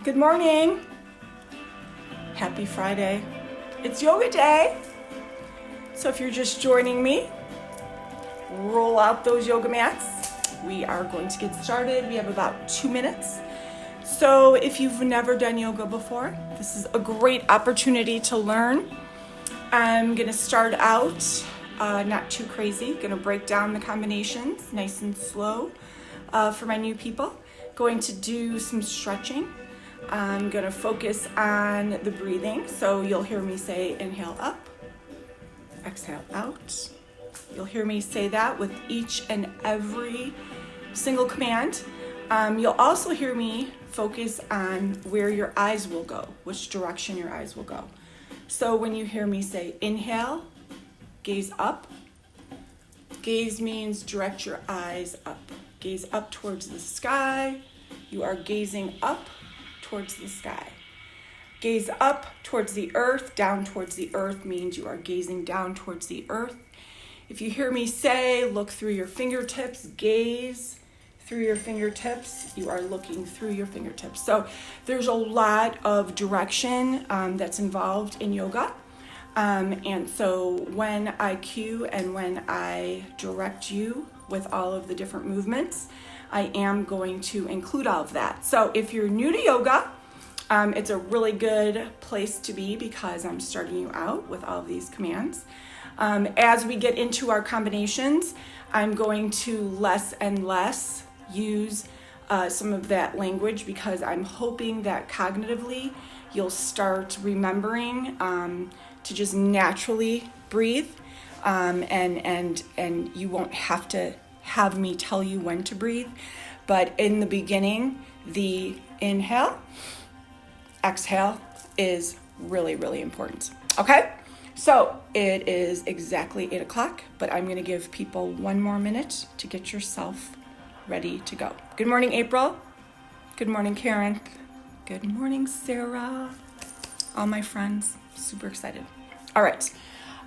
Good morning. Happy Friday. It's yoga day. So if you're just joining me, roll out those yoga mats. We are going to get started. We have about 2 minutes. So if you've never done yoga before, this is a great opportunity to learn. I'm gonna start out not too crazy. Gonna break down the combinations nice and slow for my new people. Going to do some stretching. I'm gonna focus on the breathing. So you'll hear me say inhale up, exhale out. You'll hear me say that with each and every single command. You'll also hear me focus on where your eyes will go, which direction your eyes will go. So when you hear me say inhale, gaze up. Gaze means direct your eyes up. Gaze up towards the sky. You are gazing up towards the sky. Gaze up towards the earth, down towards the earth means you are gazing down towards the earth. If you hear me say look through your fingertips, gaze through your fingertips, you are looking through your fingertips. So there's a lot of direction that's involved in yoga. And so when I cue and when I direct you with all of the different movements, I am going to include all of that. So if you're new to yoga, it's a really good place to be because I'm starting you out with all of these commands. As we get into our combinations, I'm going to less and less use some of that language because I'm hoping that cognitively you'll start remembering to just naturally breathe, and you won't have to have me tell you when to breathe. But in the beginning, the inhale, exhale is really, really important. Okay? So it is exactly 8 o'clock, but I'm gonna give people 1 more minute to get yourself ready to go. Good morning, April. Good morning, Karen. Good morning, Sarah. All my friends, super excited. All right,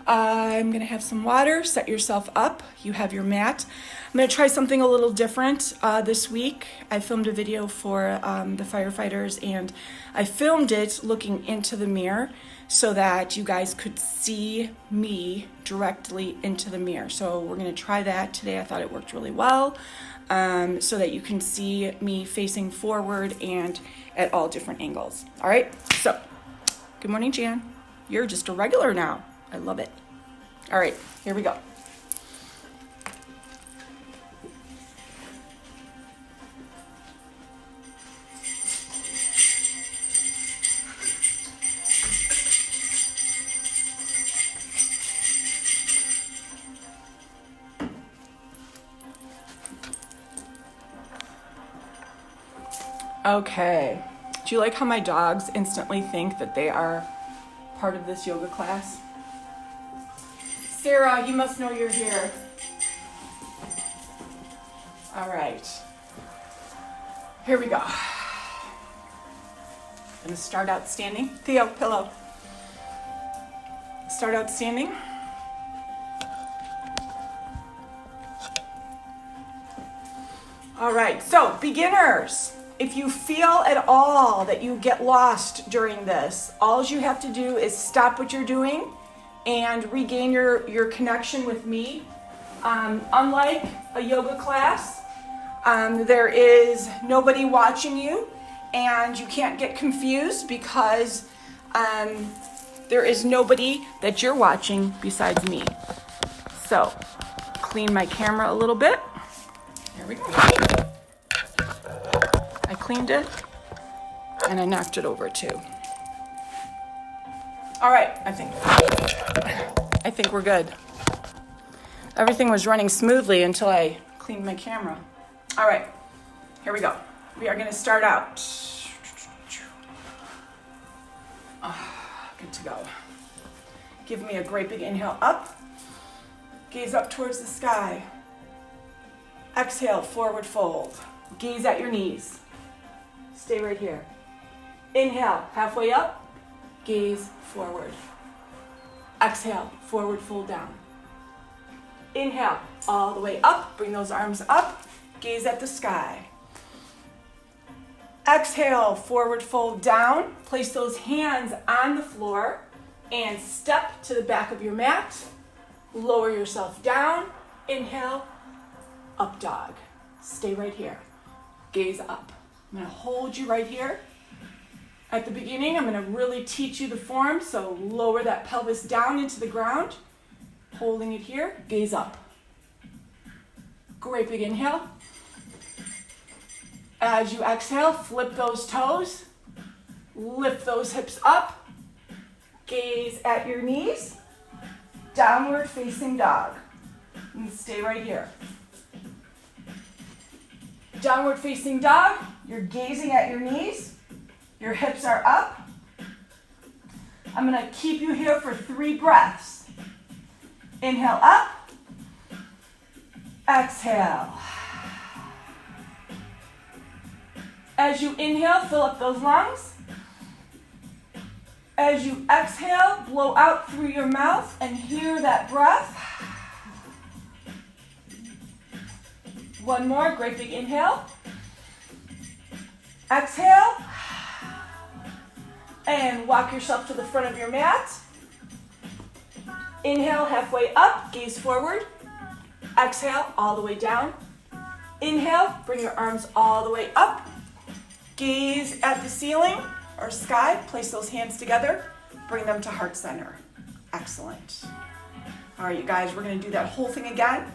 I'm gonna have some water, set yourself up. You have your mat. I'm gonna try something a little different this week. I filmed a video for the firefighters and I filmed it looking into the mirror so that you guys could see me directly into the mirror. So we're gonna try that today. I thought it worked really well so that you can see me facing forward and at all different angles. All right, so good morning, Jan. You're just a regular now. I love it. All right, here we go. Okay. Do you like how my dogs instantly think that they are part of this yoga class? Sarah, you must know you're here. All right. Here we go. I'm gonna start out standing. Theo, pillow. Start out standing. All right, so beginners. If you feel at all that you get lost during this, all you have to do is stop what you're doing and regain your connection with me. Unlike a yoga class, there is nobody watching you and you can't get confused because there is nobody that you're watching besides me. So, clean my camera a little bit. There we go. I cleaned it and I knocked it over too. All right, I think we're good. Everything was running smoothly until I cleaned my camera. All right, here we go. We are gonna start out. Good to go. Give me a great big inhale up. Gaze up towards the sky. Exhale, forward fold. Gaze at your knees. Stay right here. Inhale, halfway up. Gaze forward. Exhale, forward fold down. Inhale, all the way up. Bring those arms up. Gaze at the sky. Exhale, forward fold down. Place those hands on the floor and step to the back of your mat. Lower yourself down. Inhale, up dog. Stay right here. Gaze up. I'm going to hold you right here. At the beginning, I'm going to really teach you the form, so lower that pelvis down into the ground. Holding it here, gaze up. Great big inhale. As you exhale, flip those toes. Lift those hips up. Gaze at your knees. Downward facing dog. And stay right here. Downward facing dog, you're gazing at your knees. Your hips are up. I'm going to keep you here for 3 breaths. Inhale up. Exhale. As you inhale, fill up those lungs. As you exhale, blow out through your mouth and hear that breath. One more, great big inhale. Exhale. And walk yourself to the front of your mat. Inhale, halfway up, gaze forward. Exhale, all the way down. Inhale, bring your arms all the way up. Gaze at the ceiling or sky. Place those hands together. Bring them to heart center. Excellent. All right, you guys, we're going to do that whole thing again.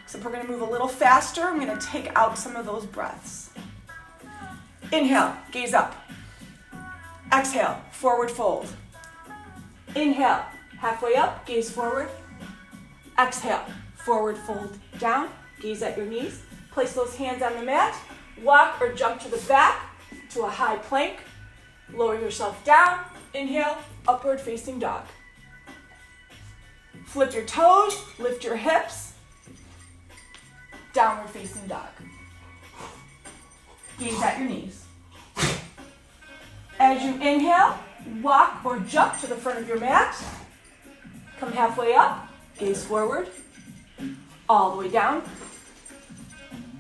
Except we're going to move a little faster. I'm going to take out some of those breaths. Inhale, gaze up. Exhale, forward fold. Inhale, halfway up, gaze forward. Exhale, forward fold down, gaze at your knees. Place those hands on the mat. Walk or jump to the back to a high plank. Lower yourself down. Inhale, upward facing dog. Flip your toes, lift your hips. Downward facing dog. Gaze at your knees. As you inhale, walk or jump to the front of your mat. Come halfway up, gaze forward, all the way down.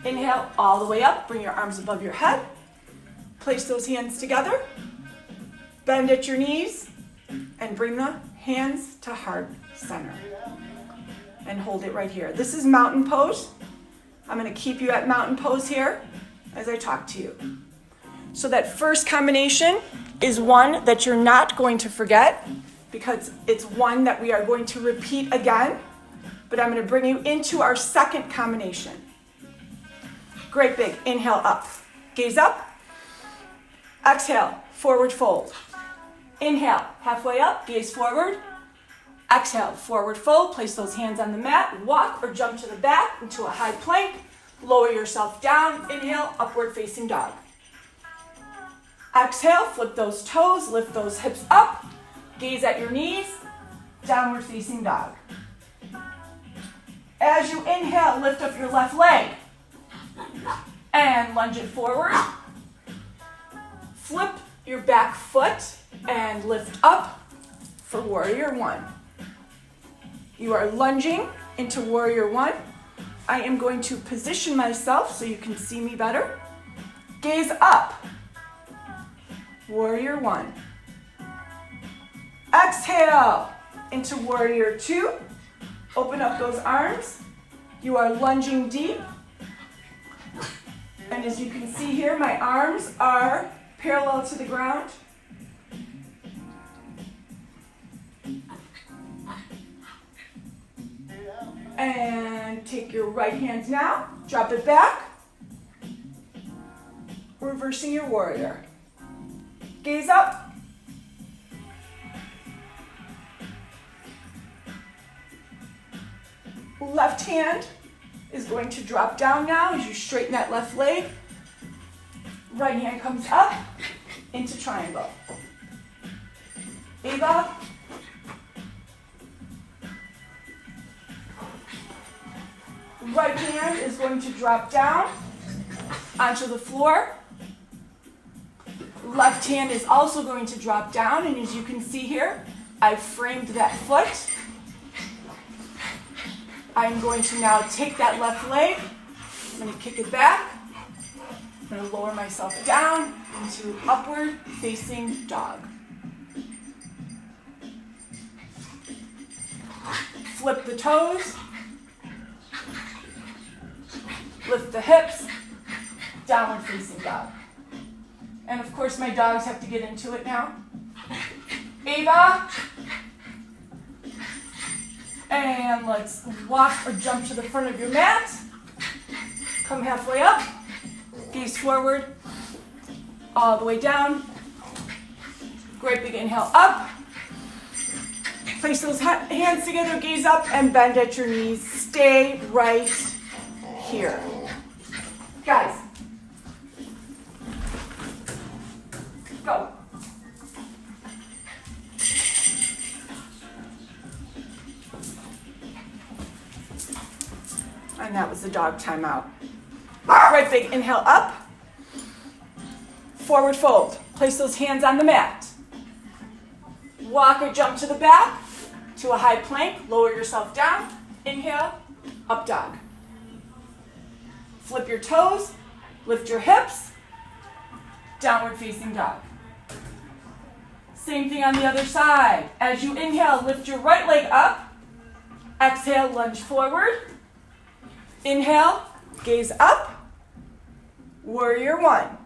Inhale, all the way up, bring your arms above your head. Place those hands together. Bend at your knees and bring the hands to heart center. And hold it right here. This is mountain pose. I'm going to keep you at mountain pose here as I talk to you. So that first combination is one that you're not going to forget because it's one that we are going to repeat again. But I'm going to bring you into our second combination. Great big. Inhale up. Gaze up. Exhale. Forward fold. Inhale. Halfway up. Gaze forward. Exhale. Forward fold. Place those hands on the mat. Walk or jump to the back into a high plank. Lower yourself down. Inhale. Upward facing dog. Exhale, flip those toes, lift those hips up, gaze at your knees, downward facing dog. As you inhale, lift up your left leg and lunge it forward. Flip your back foot and lift up for warrior one. You are lunging into warrior one. I am going to position myself so you can see me better. Gaze up. Warrior one. Exhale into warrior two. Open up those arms. You are lunging deep. And as you can see here, my arms are parallel to the ground. And take your right hand now. Drop it back. Reversing your warrior. Gaze up. Left hand is going to drop down now as you straighten that left leg. Right hand comes up into triangle. Eva. Right hand is going to drop down onto the floor. Left hand is also going to drop down, and as you can see here, I framed that foot. I'm going to now take that left leg, I'm going to kick it back, I'm going to lower myself down into upward facing dog. Flip the toes. Lift the hips. Downward facing dog. And of course my dogs have to get into it now. Ava. And let's walk or jump to the front of your mat. Come halfway up. Gaze forward. All the way down. Great big inhale up. Place those hands together, gaze up, and bend at your knees. Stay right here. Guys, go. And that was the dog timeout. Great big inhale up. Forward fold. Place those hands on the mat. Walk or jump to the back to a high plank. Lower yourself down. Inhale, up dog. Flip your toes. Lift your hips. Downward facing dog. Same thing on the other side. As you inhale, lift your right leg up. Exhale, lunge forward. Inhale, gaze up. Warrior one.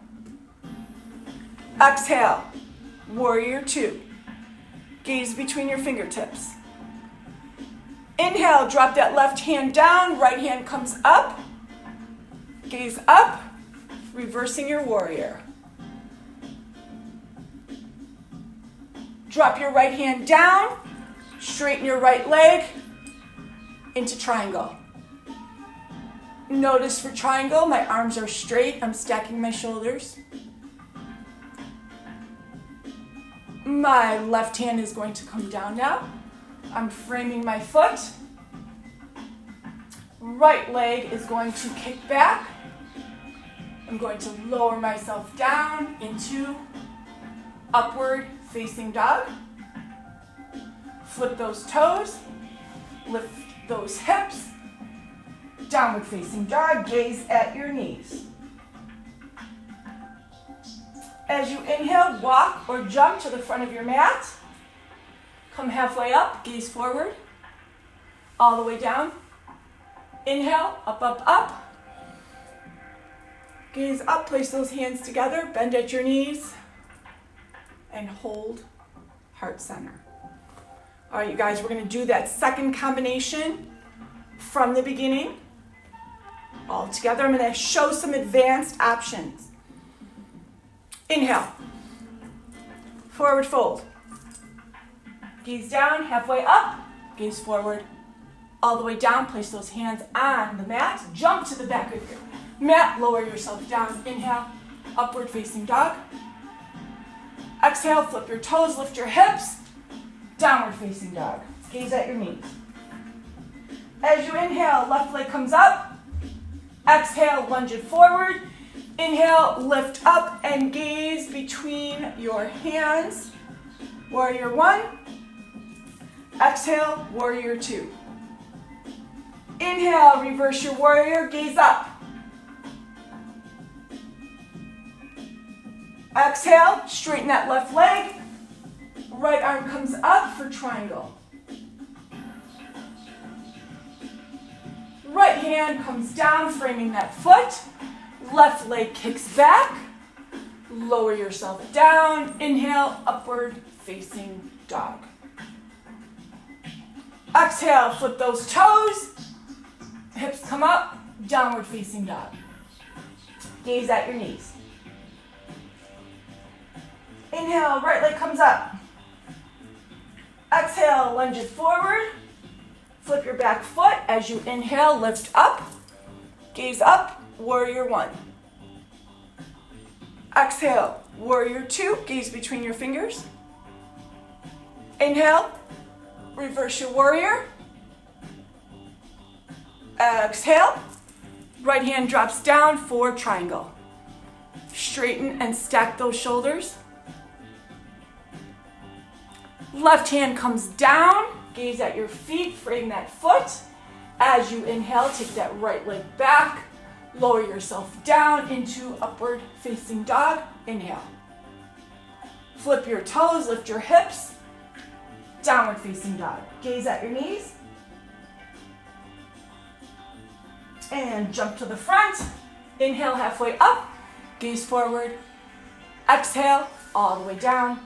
Exhale, warrior two. Gaze between your fingertips. Inhale, drop that left hand down, right hand comes up. Gaze up, reversing your warrior. Drop your right hand down, straighten your right leg into triangle. Notice for triangle, my arms are straight, I'm stacking my shoulders. My left hand is going to come down now. I'm framing my foot. Right leg is going to kick back. I'm going to lower myself down into upward facing dog. Flip those toes. Lift those hips. Downward facing dog. Gaze at your knees. As you inhale, walk or jump to the front of your mat. Come halfway up, gaze forward, all the way down. Inhale, up, up, up. Gaze up, place those hands together, bend at your knees, and hold heart center. All right, you guys, we're gonna do that second combination from the beginning. All together, I'm gonna show some advanced options. Inhale, forward fold. Gaze down, halfway up, gaze forward, all the way down. Place those hands on the mat. Jump to the back of your mat, lower yourself down. Inhale, upward facing dog. Exhale, flip your toes, lift your hips, downward facing dog. Gaze at your knees. As you inhale, left leg comes up. Exhale, lunge it forward. Inhale, lift up and gaze between your hands. Warrior one. Exhale, warrior two. Inhale, reverse your warrior, gaze up. Exhale, straighten that left leg. Right arm comes up for triangle. Right hand comes down, framing that foot. Left leg kicks back. Lower yourself down. Inhale, upward facing dog. Exhale, flip those toes. Hips come up, downward facing dog. Gaze at your knees. Inhale, right leg comes up. Exhale, lunge it forward. Flip your back foot. As you inhale, lift up. Gaze up, warrior one. Exhale, warrior two. Gaze between your fingers. Inhale, reverse your warrior. Exhale, right hand drops down for triangle. Straighten and stack those shoulders. Left hand comes down, gaze at your feet, frame that foot. As you inhale, take that right leg back, Lower yourself down into upward facing dog. Inhale. Flip your toes, lift your hips. Downward facing dog. Gaze at your knees. And jump to the front. Inhale, halfway up. Gaze forward. Exhale, all the way down.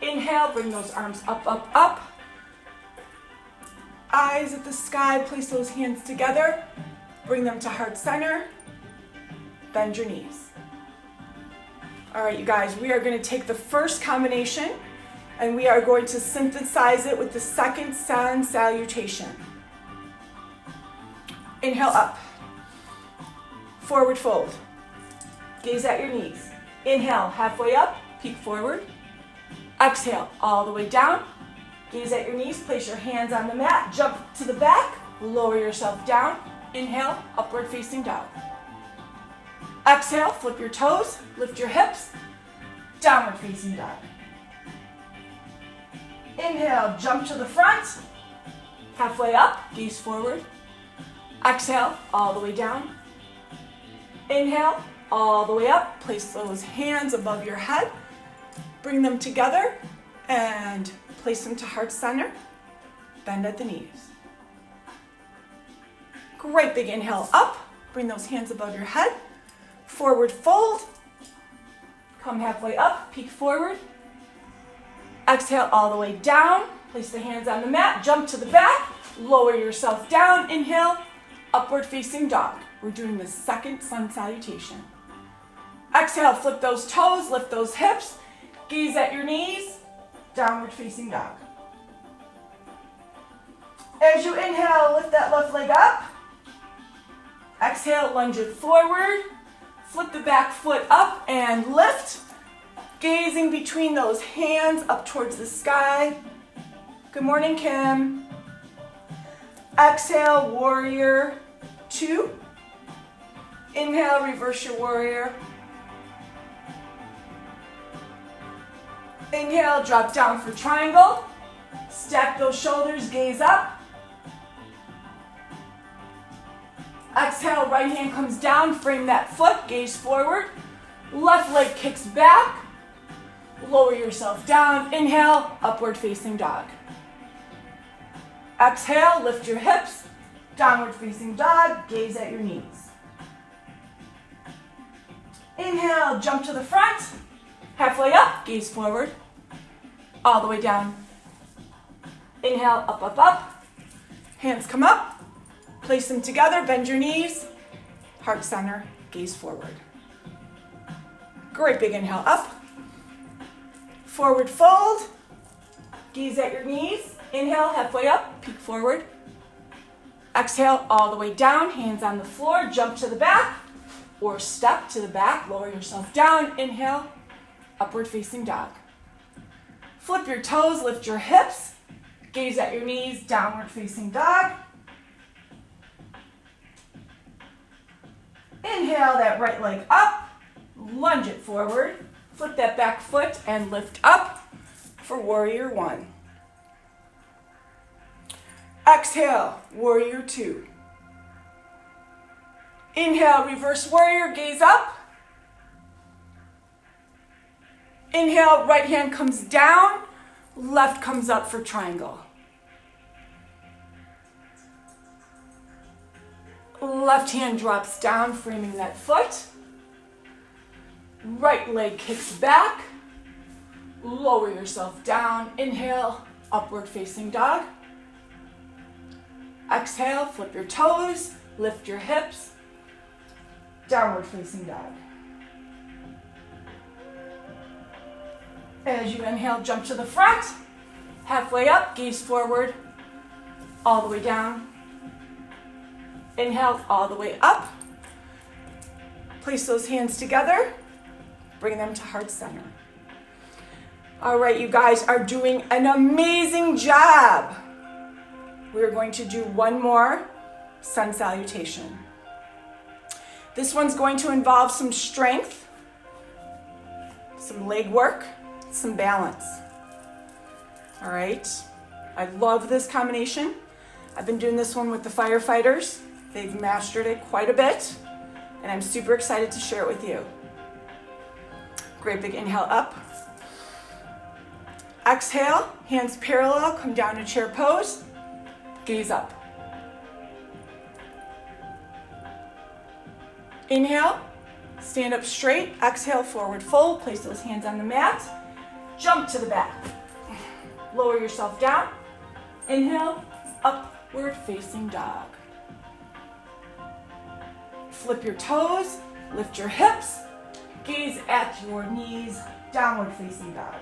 Inhale, bring those arms up, up, up. Eyes at the sky, place those hands together. Bring them to heart center. Bend your knees. All right, you guys, we are going to take the first combination and we are going to synthesize it with the second sun salutation. Inhale up. Forward fold. Gaze at your knees. Inhale, halfway up, peek forward. Exhale, all the way down. Gaze at your knees, place your hands on the mat, jump to the back, lower yourself down. Inhale, upward facing dog. Exhale, flip your toes, lift your hips, downward facing dog. Inhale, jump to the front, halfway up, gaze forward. Exhale, all the way down. Inhale, all the way up, place those hands above your head, bring them together and place them to heart center, bend at the knees. Great big inhale up, bring those hands above your head, forward fold, come halfway up, peek forward. Exhale all the way down, place the hands on the mat, jump to the back, lower yourself down, inhale, upward facing dog. We're doing the second sun salutation. Exhale, flip those toes, lift those hips, gaze at your knees, downward facing dog. As you inhale, lift that left leg up. Exhale, lunge it forward. Flip the back foot up and lift. Gazing between those hands up towards the sky. Good morning, Kim. Exhale, warrior two. Inhale, reverse your warrior. Inhale, drop down for triangle. Stack those shoulders, gaze up. Exhale, right hand comes down, frame that foot, gaze forward. Left leg kicks back. Lower yourself down. Inhale, upward facing dog. Exhale, lift your hips. Downward facing dog, gaze at your knees. Inhale, jump to the front. Halfway up, gaze forward. All the way down. Inhale, up, up, up. Hands come up. Place them together, bend your knees. Heart center, gaze forward. Great big inhale up. Forward fold. Gaze at your knees. Inhale, halfway up, peek forward. Exhale, all the way down, hands on the floor, jump to the back or step to the back, lower yourself down. Inhale, upward facing dog. Flip your toes, lift your hips, gaze at your knees, downward facing dog. Inhale that right leg up, lunge it forward, flip that back foot and lift up for warrior one. Exhale, warrior two. Inhale, reverse warrior, gaze up. Inhale, right hand comes down, left comes up for triangle. Left hand drops down, framing that foot. Right leg kicks back. Lower yourself down. Inhale, upward facing dog. Exhale, flip your toes, lift your hips. Downward facing dog. As you inhale, jump to the front. Halfway up, gaze forward. All the way down. Inhale, all the way up. Place those hands together. Bring them to heart center. All right, you guys are doing an amazing job. We're going to do one more sun salutation. This one's going to involve some strength, some leg work, some balance. All right, I love this combination. I've been doing this one with the firefighters They've mastered it quite a bit, and I'm super excited to share it with you. Great big inhale up. Exhale, hands parallel, come down to chair pose, gaze up. Inhale, stand up straight, exhale, forward fold, place those hands on the mat, jump to the back. Lower yourself down, inhale, upward facing dog. Flip your toes, lift your hips, gaze at your knees, downward facing dog.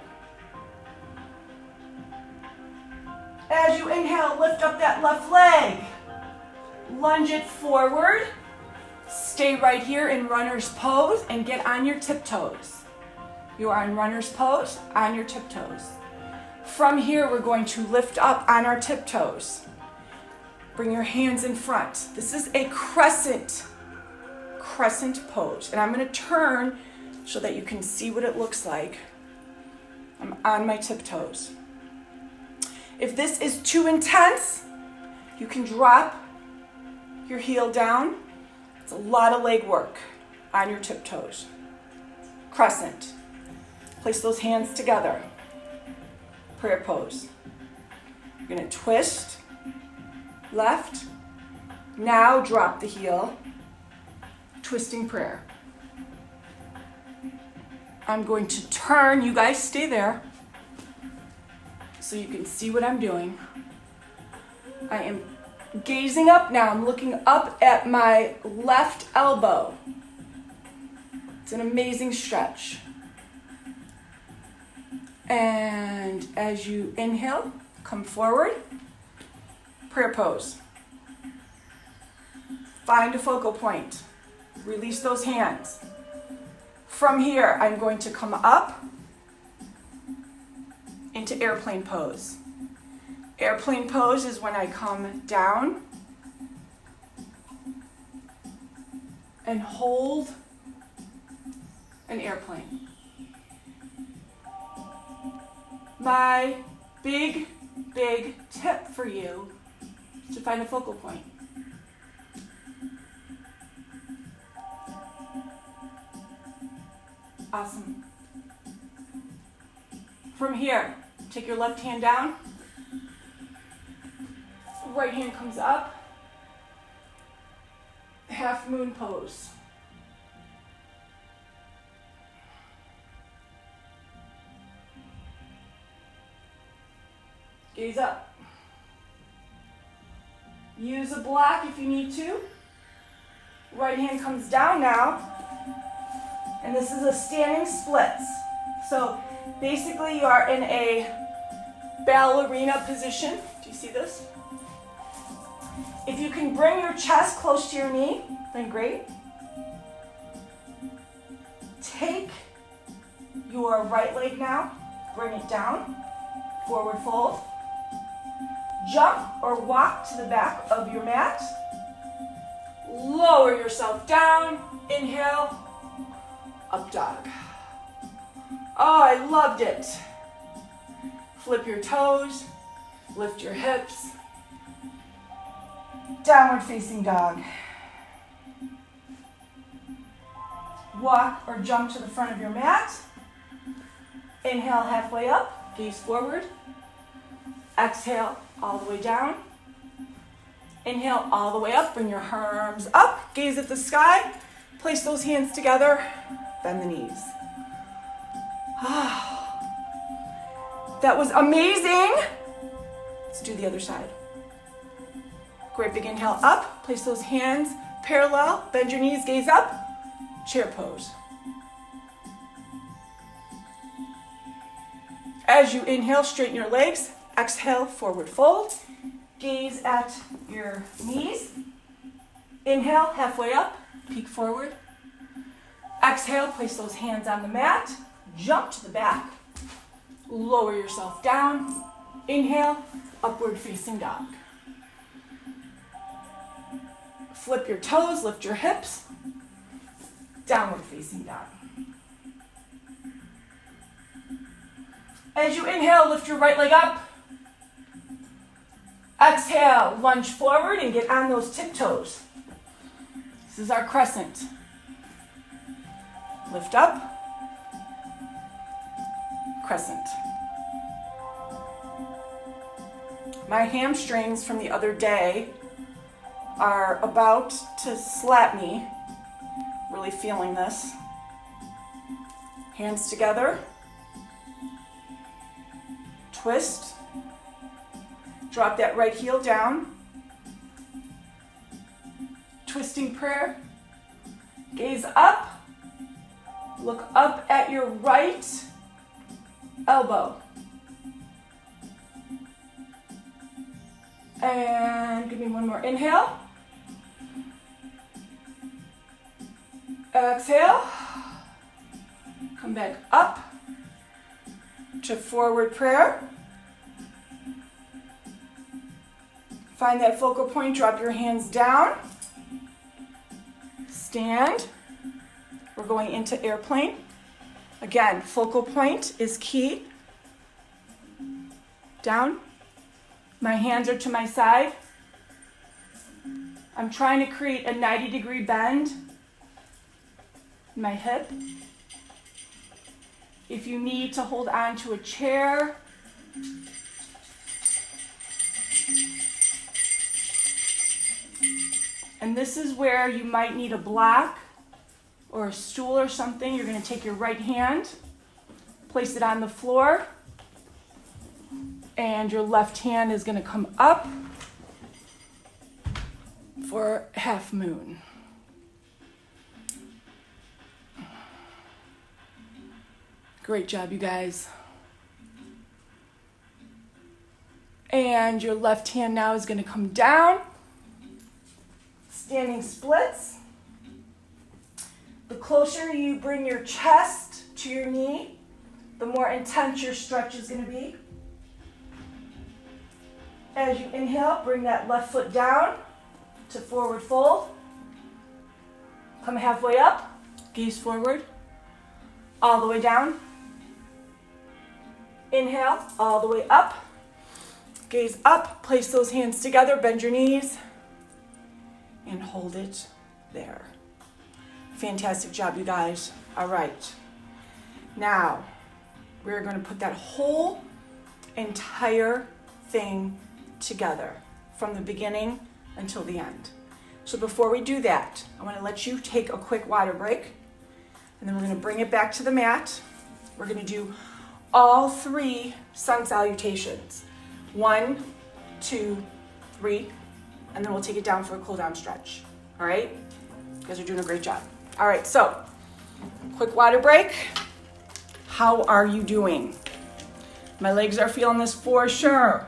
As you inhale, lift up that left leg. Lunge it forward. Stay right here in runner's pose and get on your tiptoes. You are in runner's pose, on your tiptoes. From here, we're going to lift up on our tiptoes. Bring your hands in front. This is a crescent pose. And I'm going to turn so that you can see what it looks like. I'm on my tiptoes. If this is too intense, you can drop your heel down. It's a lot of leg work on your tiptoes. Crescent. Place those hands together. Prayer pose. You're going to twist, left. Now drop the heel. Twisting prayer. I'm going to turn. You guys stay there so you can see what I'm doing. I am gazing up now. I'm looking up at my left elbow. It's an amazing stretch. And as you inhale, come forward. Prayer pose. Find a focal point. Release those hands. From here, I'm going to come up into airplane pose. Airplane pose is when I come down and hold an airplane. My big tip for you is to find a focal point. Awesome. From here, take your left hand down. Right hand comes up. Half moon pose. Gaze up. Use a block if you need to. Right hand comes down now. And this is a standing splits. So basically you are in a ballerina position. Do you see this? If you can bring your chest close to your knee, then great. Take your right leg now, bring it down, forward fold. Jump or walk to the back of your mat. Lower yourself down, inhale, up dog. Oh, I loved it. Flip your toes, lift your hips. Downward facing dog. Walk or jump to the front of your mat. Inhale halfway up, gaze forward. Exhale all the way down. Inhale all the way up, bring your arms up, gaze at the sky. Place those hands together, bend the knees. That was amazing. Let's do the other side. Great big inhale up, place those hands parallel, bend your knees, gaze up, chair pose. As you inhale, straighten your legs, exhale, forward fold, gaze at your knees. Inhale, halfway up, peek forward. Exhale, place those hands on the mat, jump to the back, lower yourself down. Inhale, upward facing dog. Flip your toes, lift your hips, downward facing dog. As you inhale, lift your right leg up. Exhale, lunge forward and get on those tiptoes. This is our crescent. Lift up, crescent. My hamstrings from the other day are about to slap me. Really feeling this. Hands together. Twist. Drop that right heel down. Twisting prayer. Gaze up. Look up at your right elbow. And give me one more inhale. Exhale. Come back up to forward prayer. Find that focal point, drop your hands down. Stand. We're going into airplane. Again, focal point is key. Down. My hands are to my side. I'm trying to create a 90-degree bend in my hip. If you need to hold on to a chair, and this is where you might need a block or a stool or something. You're going to take your right hand, place it on the floor, and your left hand is going to come up for half moon. Great job, you guys. And your left hand now is going to come down. Standing splits. The closer you bring your chest to your knee, the more intense your stretch is going to be. As you inhale, bring that left foot down to forward fold. Come halfway up, gaze forward, all the way down. Inhale, all the way up. Gaze up, place those hands together, bend your knees, and hold it there. Fantastic job, you guys. All right. Now, we're going to put that whole entire thing together from the beginning until the end. So before we do that, I want to let you take a quick water break, and then we're going to bring it back to the mat. We're going to do all 3 sun salutations. 1, 2, 3, and then we'll take it down for a cool down stretch. All right? You guys are doing a great job. All right, so quick water break. How are you doing? My legs are feeling this for sure.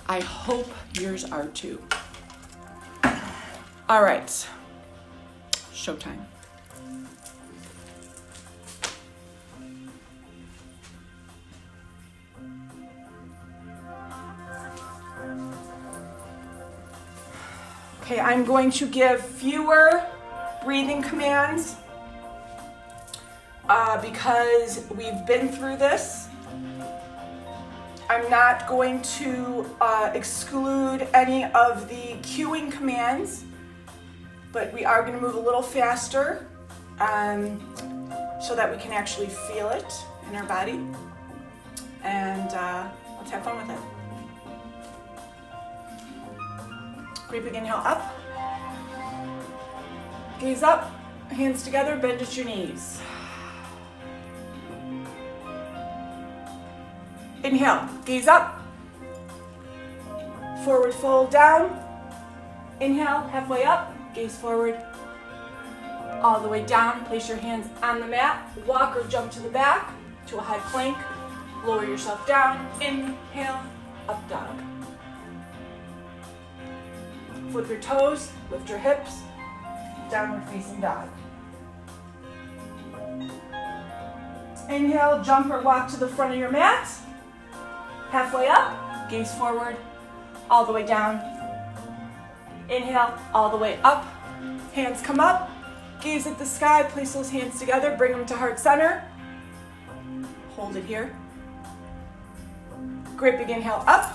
I hope yours are too. All right, showtime. Okay, I'm going to give fewer breathing commands because we've been through this. I'm not going to exclude any of the cueing commands, but we are going to move a little faster so that we can actually feel it in our body. And let's have fun with it. Great big inhale up. Gaze up, hands together, bend at your knees. Inhale, gaze up. Forward fold down. Inhale, halfway up, gaze forward. All the way down, place your hands on the mat. Walk or jump to the back to a high plank. Lower yourself down. Inhale, up dog. Flip your toes, lift your hips, downward facing dog. Inhale, jump or walk to the front of your mat. Halfway up, gaze forward, all the way down. Inhale, all the way up. Hands come up, gaze at the sky, place those hands together, bring them to heart center. Hold it here. Great big inhale up.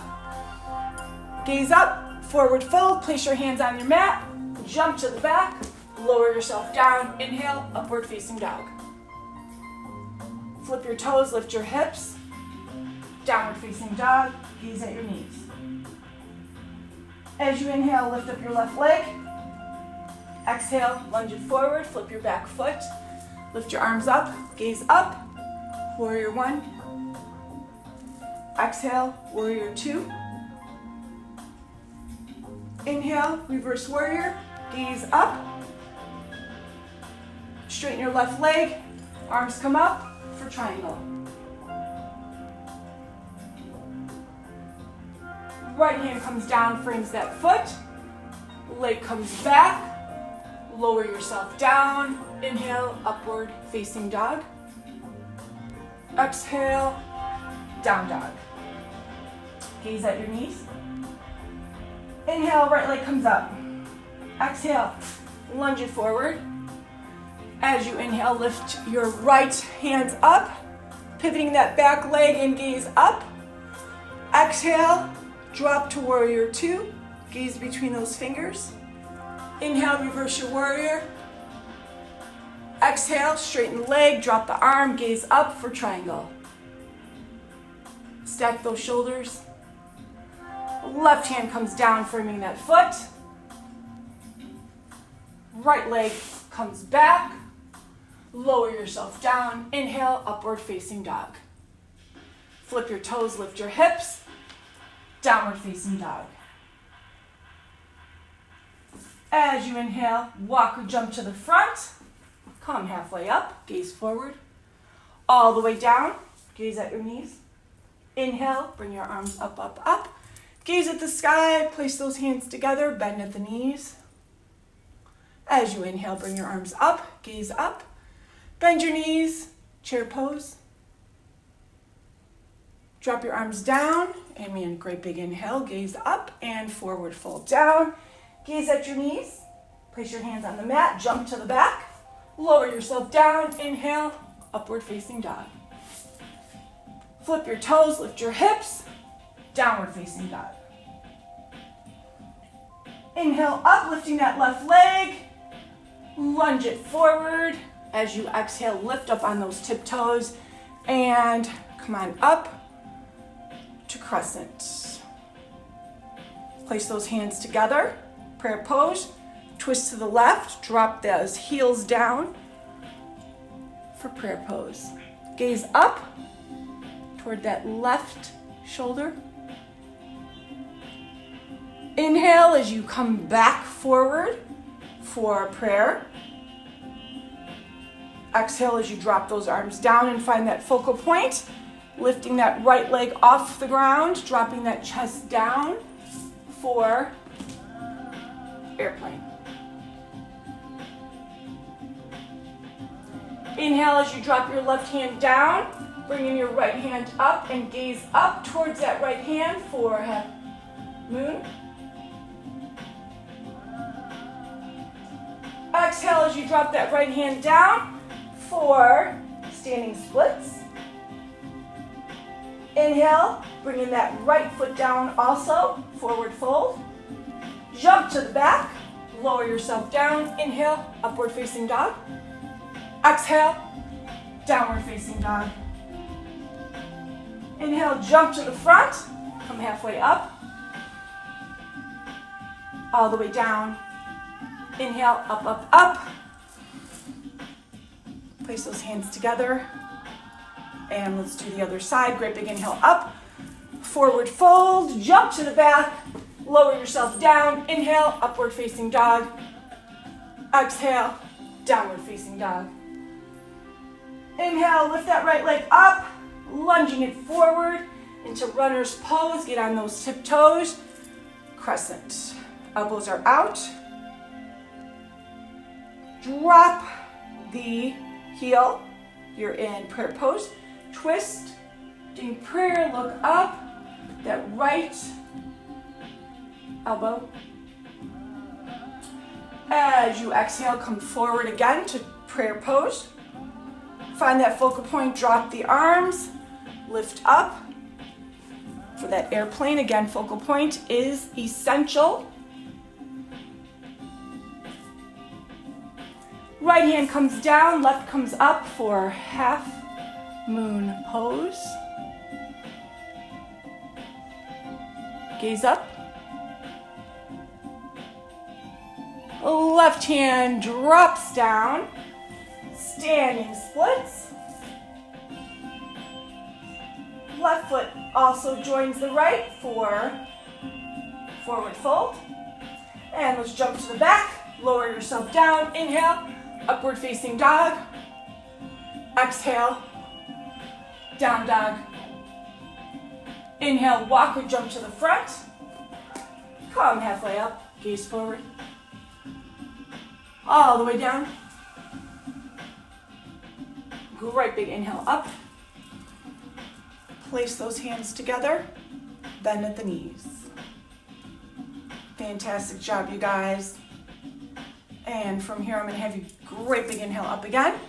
Gaze up, Forward fold, place your hands on your mat, jump to the back, lower yourself down, inhale, upward facing dog. Flip your toes, lift your hips, downward facing dog, gaze at your knees. As you inhale, lift up your left leg. Exhale, lunge it forward, flip your back foot, lift your arms up, gaze up, warrior one. Exhale, warrior two. Inhale, reverse warrior, gaze up. Straighten your left leg, arms come up for triangle. Right hand comes down, frames that foot. Leg comes back. Lower yourself down. Inhale, upward facing dog. Exhale, down dog. Gaze at your knees. Inhale, right leg comes up. Exhale, lunge it forward. As you inhale, lift your right hands up, pivoting that back leg and gaze up. Exhale, drop to warrior two, gaze between those fingers. Inhale, reverse your warrior. Exhale, straighten the leg, drop the arm, gaze up for triangle. Stack those shoulders. Left hand comes down, framing that foot. Right leg comes back. Lower yourself down. Inhale, upward facing dog. Flip your toes, lift your hips. Downward facing dog. As you inhale, walk or jump to the front. Come halfway up, gaze forward. All the way down, gaze at your knees. Inhale, bring your arms up, up, up. Gaze at the sky, place those hands together, bend at the knees. As you inhale, bring your arms up, gaze up. Bend your knees, chair pose. Drop your arms down, and great big inhale, gaze up and forward fold down. Gaze at your knees, place your hands on the mat, jump to the back. Lower yourself down, inhale, upward facing dog. Flip your toes, lift your hips, downward facing dog. Inhale up, lifting that left leg, lunge it forward. As you exhale, lift up on those tiptoes and come on up to crescent. Place those hands together, prayer pose. Twist to the left, drop those heels down for prayer pose. Gaze up toward that left shoulder. Inhale as you come back forward for prayer. Exhale as you drop those arms down and find that focal point. Lifting that right leg off the ground, dropping that chest down for airplane. Inhale as you drop your left hand down, bringing your right hand up and gaze up towards that right hand for half moon. Exhale as you drop that right hand down for standing splits. Inhale, bringing that right foot down also, forward fold. Jump to the back, lower yourself down. Inhale, upward facing dog. Exhale, downward facing dog. Inhale, jump to the front, come halfway up. All the way down. Inhale, up, up, up. Place those hands together. And let's do the other side. Great big inhale up. Forward fold, jump to the back. Lower yourself down. Inhale, upward facing dog. Exhale, downward facing dog. Inhale, lift that right leg up, lunging it forward into runner's pose. Get on those tiptoes. Crescent. Elbows are out. Drop the heel. You're in prayer pose. Twist. Doing prayer, look up. That right elbow. As you exhale, come forward again to prayer pose. Find that focal point, drop the arms, lift up. For that airplane, again, focal point is essential. Right hand comes down, left comes up for half moon pose. Gaze up. Left hand drops down, standing splits. Left foot also joins the right for forward fold. And let's jump to the back, lower yourself down, inhale, upward facing dog. Exhale, down dog. Inhale, walk or jump to the front. Come halfway up, gaze forward. All the way down. Great big inhale up. Place those hands together. Bend at the knees. Fantastic job, you guys. And from here, I'm going to have you great big inhale up again.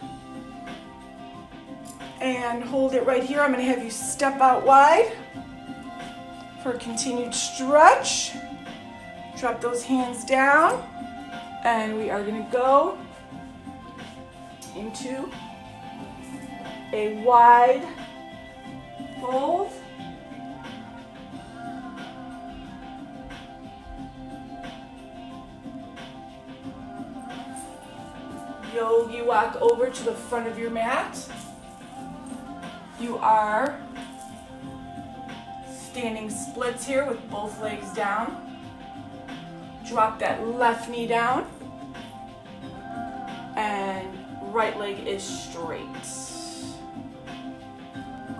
And hold it right here. I'm going to have you step out wide for a continued stretch. Drop those hands down. And we are going to go into a wide fold. Yogi walk over to the front of your mat. You are standing splits here with both legs down. Drop that left knee down. And right leg is straight.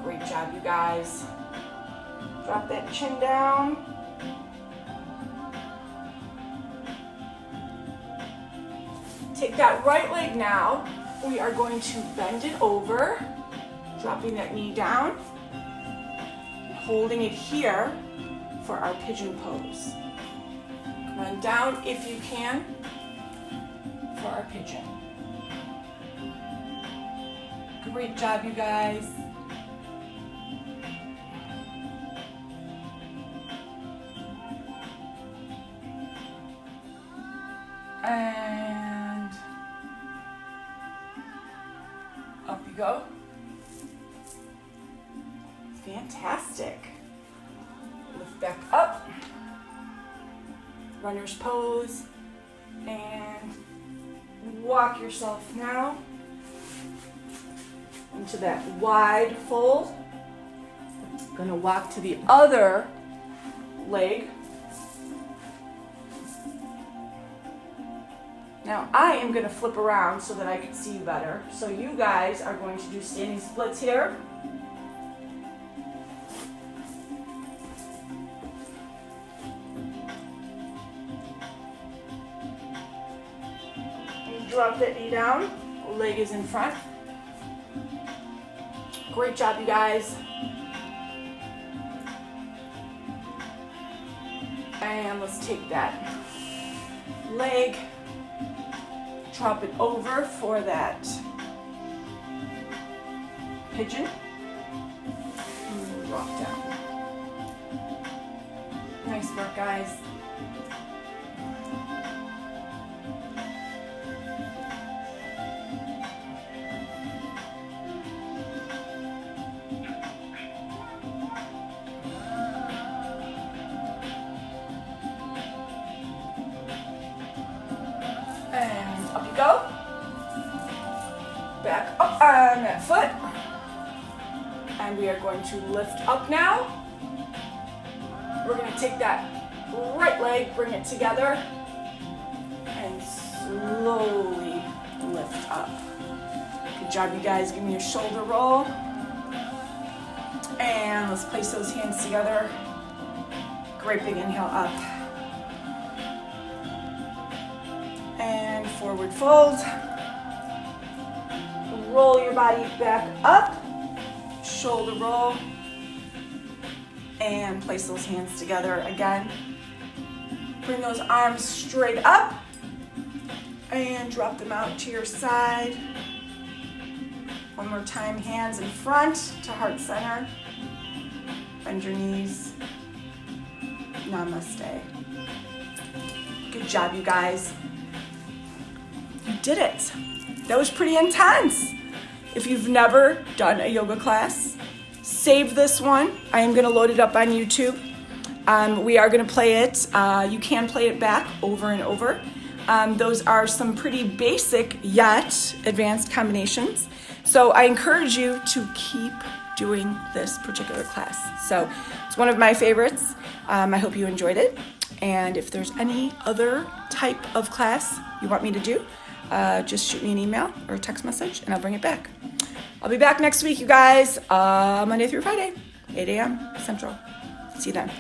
Great job, you guys. Drop that chin down. Take that right leg now. We are going to bend it over, dropping that knee down, holding it here for our pigeon pose. Come on down if you can for our pigeon. Great job, you guys. And up you go. Fantastic. Lift back up. Runner's pose. And walk yourself now into that wide fold. Gonna walk to the other leg. Now I am gonna flip around so that I can see you better. So you guys are going to do standing splits here. And drop that knee down, leg is in front. Great job, you guys. And let's take that leg, drop it over for that pigeon, and drop down. Nice work, guys. And up you go. Back up on that foot. And we are going to lift up now. We're going to take that right leg, bring it together, and slowly lift up. Good job, you guys. Give me a shoulder roll. And let's place those hands together. Great big inhale up. And forward fold. Roll your body back up. Shoulder roll. And place those hands together again. Bring those arms straight up. And drop them out to your side. One more time, hands in front to heart center. Bend your knees. Namaste. Good job, you guys. You did it. That was pretty intense. If you've never done a yoga class, save this one. I am going to load it up on YouTube. We are going to play it. You can play it back over and over. Those are some pretty basic yet advanced combinations. So I encourage you to keep doing this particular class. So it's one of my favorites. I hope you enjoyed it. And if there's any other type of class you want me to do, just shoot me an email or a text message and I'll bring it back. I'll be back next week, you guys, Monday through Friday, 8 a.m. Central. See you then.